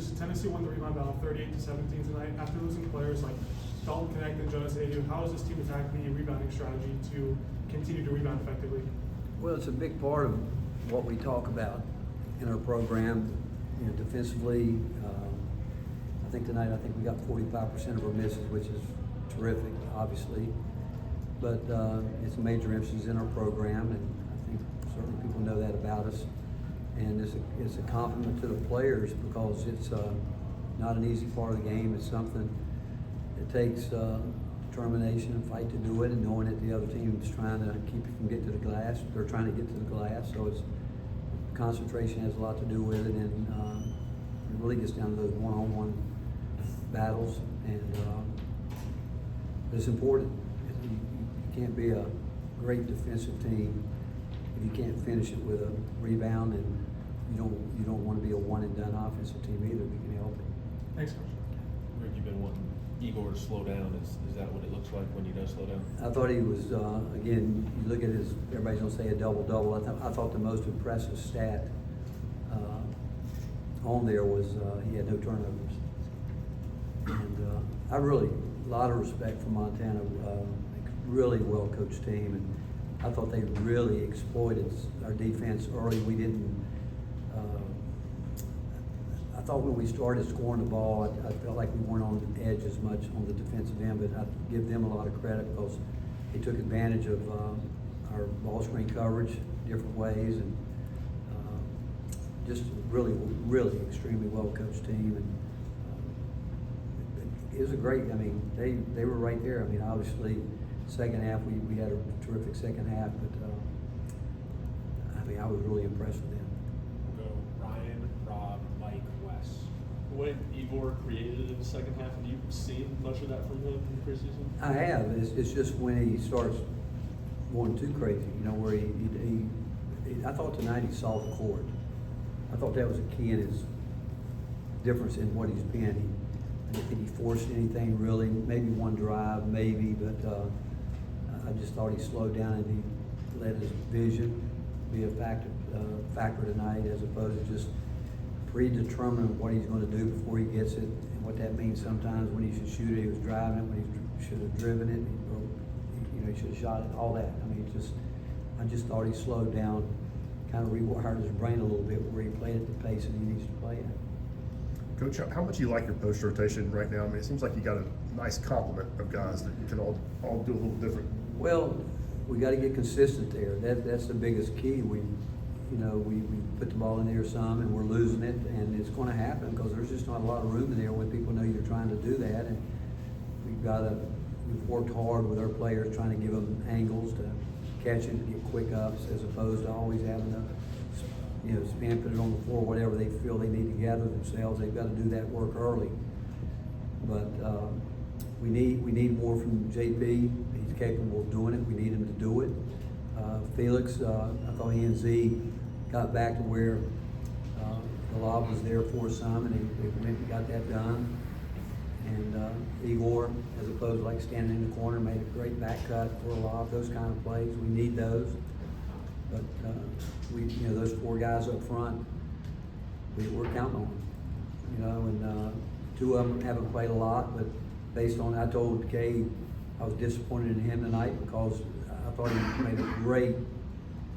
just Tennessee won the rebound battle 38-17 tonight after losing players like Dalton Connect and Jonas Adu. How is this team attacking the rebounding strategy to continue to rebound effectively? Well, it's a big part of what we talk about in our program. You know, defensively, I think tonight we got 45% of our misses, which is terrific, obviously. But it's a major emphasis in our program, and I think certainly people know that about us. And it's a compliment to the players because it's not an easy part of the game. It's something that takes determination and fight to do it, and knowing that the other team is trying to keep you from getting to the glass. They're trying to get to the glass, so it's concentration has a lot to do with it, and it really gets down to those one-on-one battles, and it's important. You can't be a great defensive team if you can't finish it with a rebound, and you don't want to be a one-and-done offensive team either if you can help it. Thanks, Coach. Rick, you've been wanting Eagor to slow down. Is that what it looks like when he does slow down? I thought he was, again, you look at his, everybody's gonna say a double-double. I thought the most impressive stat on there was he had no turnovers. And I really, a lot of respect for Montana, really well-coached team. And I thought they really exploited our defense early. We didn't, I thought when we started scoring the ball, I felt like we weren't on the edge as much on the defensive end, but I give them a lot of credit because they took advantage of our ball screen coverage different ways, and just really extremely well-coached team. And it was a great, I mean, they were right there. I mean, obviously, second half, we had a terrific second half, but I mean, I was really impressed with them. We'll go Ryan, Rob, Mike, Wes. What Eagor created in the second half, have you seen much of that from him in the preseason? I have. It's just when he starts going too crazy, you know, where I thought tonight he saw the court. I thought that was a key in his difference in what he's been. I didn't think he forced anything really, maybe one drive, maybe, but I just thought he slowed down and he let his vision be a factor tonight, as opposed to just predetermining what he's going to do before he gets it, and what that means sometimes when he should shoot it, he was driving it, when he should have driven it, or, you know, he should have shot it, all that. I mean, I just thought he slowed down, kind of rewired his brain a little bit where he played at the pace that he needs to play at. Coach, how much do you like your post rotation right now? I mean, it seems like you got a nice complement of guys that you can all do a little different. Well, we got to get consistent there. That's the biggest key. We put the ball in there some, and we're losing it, and it's going to happen because there's just not a lot of room in there when people know you're trying to do that. And we've worked hard with our players trying to give them angles to catch it and get quick ups, as opposed to always having to, spin, put it on the floor, whatever they feel they need to gather themselves. They've got to do that work early. But we need more from JP. He's capable of doing it. We need him to do it. Felix, I thought he and Z got back to where the lob was there for some, and they went and got that done. And Eagor, as opposed to like standing in the corner, made a great back cut for a lob. Those kind of plays, we need those. But those four guys up front, we're counting on them. And two of them haven't played a lot, but based on, I told Kay I was disappointed in him tonight because I thought he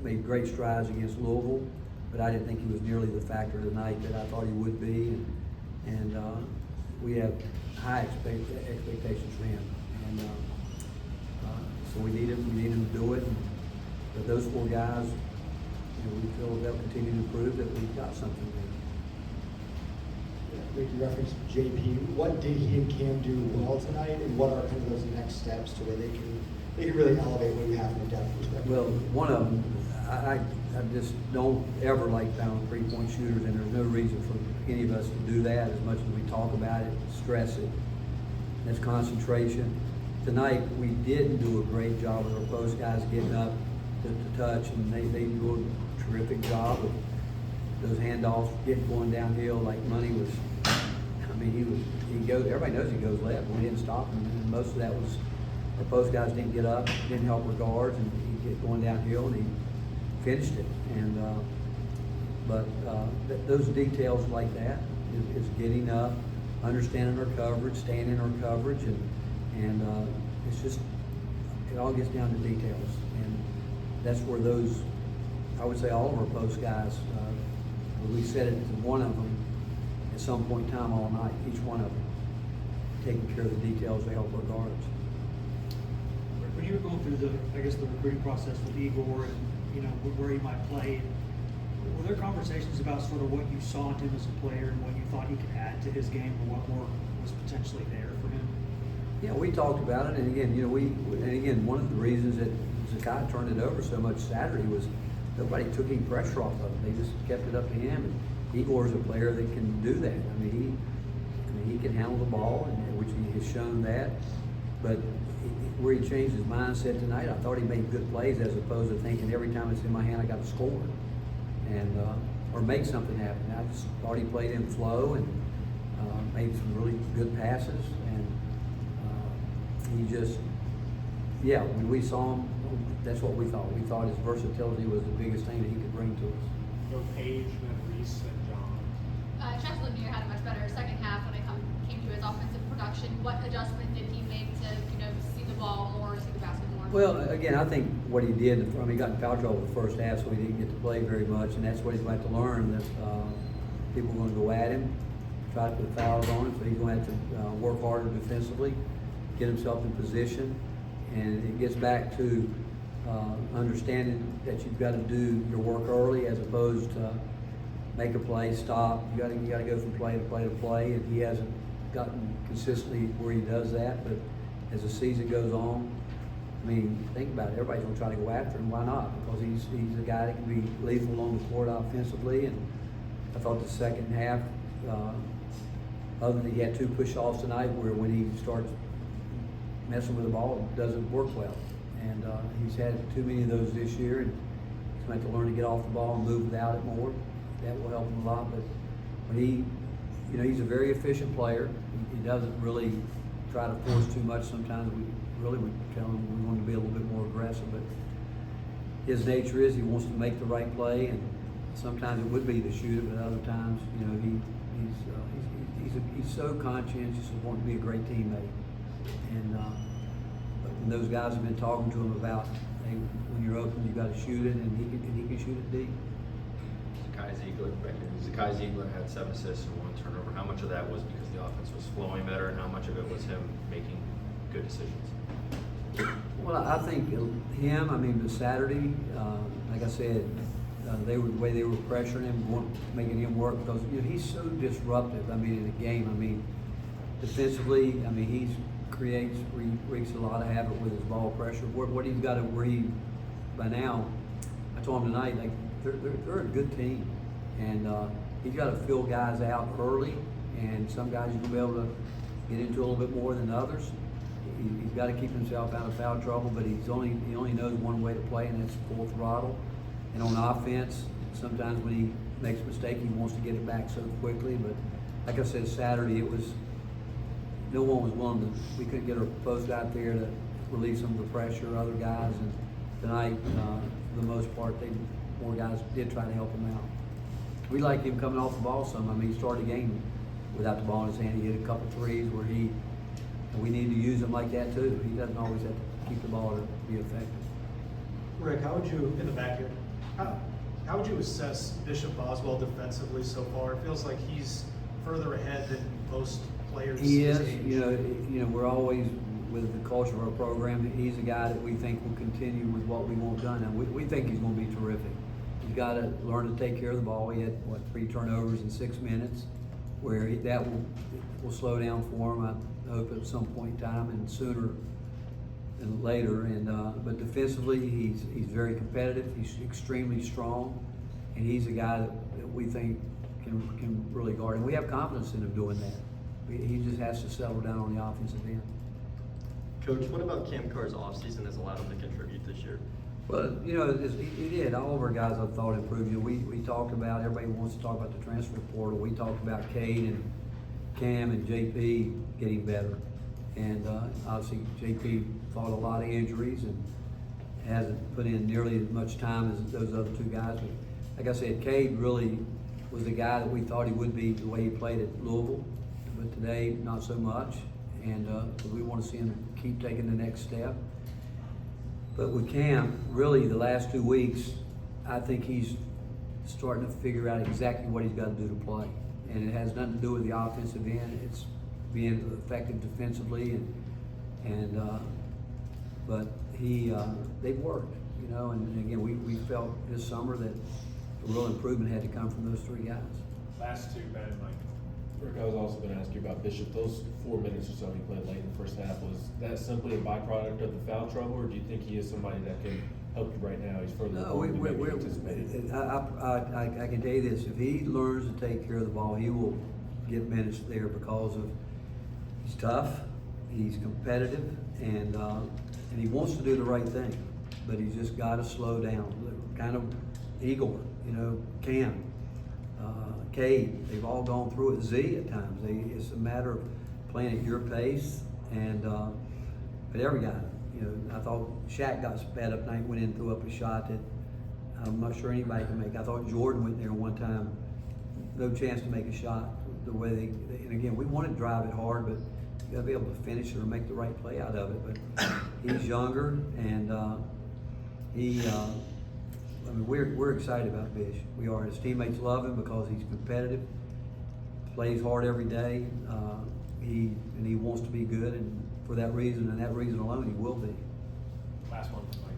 made great strides against Louisville, but I didn't think he was nearly the factor tonight that I thought he would be. And we have high expectations for him, and so we need him to do it. But those four guys, we feel they'll continue to prove that we've got something there. Rick, you referenced JP. What did he and Cam do well tonight, and what are kind of those next steps to where they can really elevate what you have from a depth perspective? Well, one of them, I just don't ever like found three-point shooters, and there's no reason for any of us to do that as much as we talk about it, stress it. That's concentration. Tonight, we didn't do a great job with our post guys getting up to touch, and they do a terrific job of those handoffs, going downhill like Money was. I mean, he goes. Everybody knows he goes left, but we didn't stop him. And most of that was our post guys didn't get up, didn't help our guards, and he get going downhill, and he finished it. And those details like that is getting up, understanding our coverage, staying in our coverage, and it's just, it all gets down to details. And that's where those, I would say all of our post guys, we said it to one of them at some point in time all night, each one of them, taking care of the details to help our guards. When you were going through the recruiting process with Eagor and, where he might play, were there conversations about sort of what you saw in him as a player and what you thought he could add to his game, or what more was potentially there for him? Yeah, we talked about it, and again, one of the reasons that Zakai turned it over so much Saturday was nobody took any pressure off of him. They just kept it up to him. And Eagor's a player that can do that. I mean, he can handle the ball, and which he has shown that. But where he changed his mindset tonight, I thought he made good plays as opposed to thinking every time it's in my hand I got to score, and or make something happen. I just thought he played in flow and made some really good passes, and he just, when we saw him, that's what we thought. We thought his versatility was the biggest thing that he could bring to us. Go Paige, then Reese, and John. Chess Lanier had a much better second half when it came to his offensive production. What adjustment did he make to, see the ball more, see the basket more? Well, again, I think what he did, he got in foul trouble the first half, so he didn't get to play very much, and that's what he's going to have to learn, that people are going to go at him, try to put fouls on him, so he's going to have to work harder defensively, get himself in position, and it gets back to understanding that you've got to do your work early as opposed to make a play, stop. You got to go from play to play to play, and he hasn't gotten consistently where he does that. But as the season goes on, I mean, think about it. Everybody's going to try to go after him. Why not? Because he's a guy that can be lethal along the court offensively. And I thought the second half, other than he had 2 push-offs tonight, where when he starts messing with the ball, it doesn't work well. And he's had too many of those this year, and he's going to have to learn to get off the ball and move without it more. That will help him a lot. But when he's a very efficient player. He doesn't really try to force too much. Sometimes we really would tell him we want to be a little bit more aggressive. But his nature is he wants to make the right play, and sometimes it would be to shoot it, but other times, he's so conscientious of wanting to be a great teammate. And but when those guys have been talking to him about, hey, when you're open, you got to shoot it, and he can shoot it deep. Zakai Ziegler had 7 assists and 1 turnover. How much of that was because the offense was flowing better, and how much of it was him making good decisions? Well, I think the Saturday, like I said, the way they were pressuring him, making him work, because he's so disruptive. In the game. Defensively, he wreaks a lot of havoc with his ball pressure. What he's got to read by now, I told him tonight, like they're a good team, and he's got to fill guys out early, and some guys you're gonna be able to get into a little bit more than others. He's got to keep himself out of foul trouble, but he only knows one way to play, and that's full throttle. And on offense, sometimes when he makes a mistake, he wants to get it back so quickly. But like I said, Saturday no one was willing we couldn't get our post out there to relieve some of the pressure, other guys. And tonight, for the most part, more guys did try to help him out. We liked him coming off the ball some. He started the game without the ball in his hand. He hit a couple threes where and we need to use him like that too. He doesn't always have to keep the ball to be effective. Rick, how would you, in the back here, how would you assess Bishop Boswell defensively so far? It feels like he's further ahead than most players. He is. his age. We're always, with the culture of our program, he's a guy that we think will continue with what we want done. And we think he's going to be terrific. He's got to learn to take care of the ball. He had 3 turnovers in 6 minutes, where that will slow down for him. I hope at some point in time, and sooner than later. And but defensively, he's very competitive. He's extremely strong, and he's a guy that we think can really guard. And we have confidence in him doing that. He just has to settle down on the offensive end. Coach, what about Cam Carr's offseason has allowed him to contribute this year? Well, he did. All of our guys, I thought, improved. We talked about, everybody wants to talk about the transfer portal. We talked about Cade and Cam and JP getting better. And obviously, JP fought a lot of injuries and hasn't put in nearly as much time as those other 2 guys. But like I said, Cade really was the guy that we thought he would be the way he played at Louisville. but today, not so much. And we want to see him keep taking the next step. But with Cam, really the last 2 weeks, I think he's starting to figure out exactly what he's got to do to play. And it has nothing to do with the offensive end. It's being effective defensively, but they've worked, you know. And again, we felt this summer that the real improvement had to come from those three guys. Last two, Ben and Mike. Rick, I was also gonna ask you about Bishop. Those 4 minutes or so he played late in the first half, was that simply a byproduct of the foul trouble, or do you think he is somebody that can help you right now? He's further No, along than maybe anticipated. I can tell you this, if he learns to take care of the ball, he will get minutes there because of, he's tough, he's competitive, and he wants to do the right thing, but he's just gotta slow down. Kind of Eagor, you know, Cam, Cade, they've all gone through it. Z at times, it's a matter of playing at your pace, and but every guy, you know, I thought Shaq got sped up tonight, went in and threw up a shot that I'm not sure anybody can make. I thought Jordan went there one time, no chance to make a shot the way they and again, we want to drive it hard, but you gotta be able to finish it or make the right play out of it. But he's younger, and I mean, we're excited about Bish. We are. His teammates love him because he's competitive, plays hard every day. He wants to be good, and for that reason and that reason alone, he will be. Last one, Mike.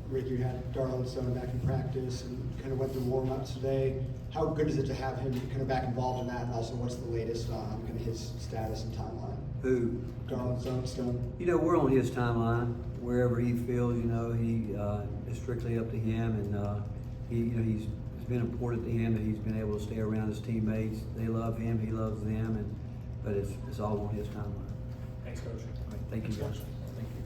Rick, you had Darlin Stone back in practice and kind of went through warm-ups today. How good is it to have him kind of back involved in that? And also, what's the latest on kind of his status and timeline? Who? Darlin Stone. You know, we're on his timeline. Wherever he feels, you know, it's strictly up to him, and he's been important to him, and he's been able to stay around his teammates. They love him, he loves them, but it's all on his timeline. Thanks, Coach. All right, thank you, guys.